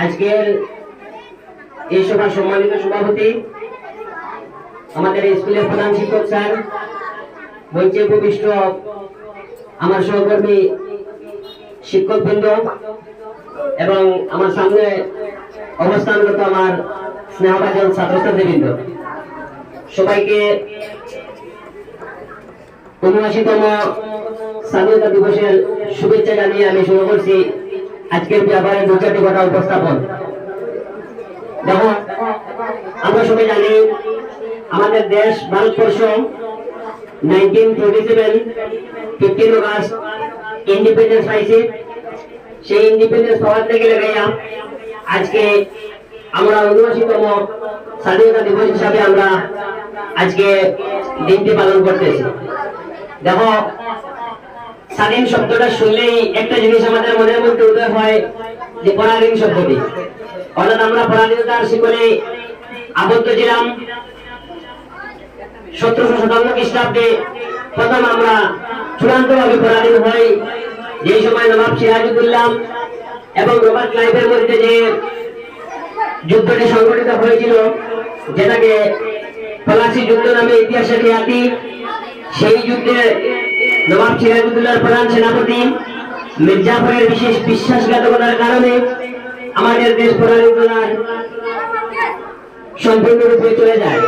আজকের এই সভার সম্মানিত সভাপতি আমাদের স্কুলের প্রধান শিক্ষক স্যার, মঞ্চে উপবিষ্ট আমার সহকর্মী শিক্ষকবৃন্দ এবং আমার সামনে অবস্থানরত আমার স্নেহভাজন ছাত্রছাত্রীবৃন্দ, সবাইকে ৭৯তম স্বাধীনতা দিবসের শুভেচ্ছা জানিয়ে আমি শুরু করছি আজকের ব্যাপারে দু চারটি কথা উপস্থাপন। দেখো, আমরা সবাই জানি আমাদের দেশ ভারতবর্ষ 1947 15 আগস্ট ইন্ডিপেন্ডেন্স পাইছে। সেই ইন্ডিপেন্ডেন্স পাওয়ার থেকে লেগে আজকে আমরা ৭৯তম স্বাধীনতা দিবস হিসাবে আমরা আজকে দিনটি পালন করতেছি। দেখো, স্বাধীন শব্দটা শুনলেই একটা জিনিস আমাদের মনের মধ্যে উদয় হয় যে পরাধীন শব্দটি, অর্থাৎ আমরা পরাধীনতার শিকলে আবদ্ধ ছিলাম। ১৭৫৭ খ্রিস্টাব্দে প্রথম আমরা চূড়ান্তভাবে পরাধীন হই, যে সময় নবাব সিরাজউদ্দৌলা এবং রবার্ট ক্লাইভের মধ্যে যে যুদ্ধটি সংঘটিত হয়েছিল, যেটাকে পলাশী যুদ্ধ নামে ইতিহাসে খ্যাতি, সেই যুদ্ধে নবাব সিরাজউদ্দৌলার প্রধান সেনাপতি মির্জাফরের বিশেষ বিশ্বাসঘাতকতার কারণে আমাদের দেশ পরাধীনতার সম্পূর্ণরূপে চলে যায়।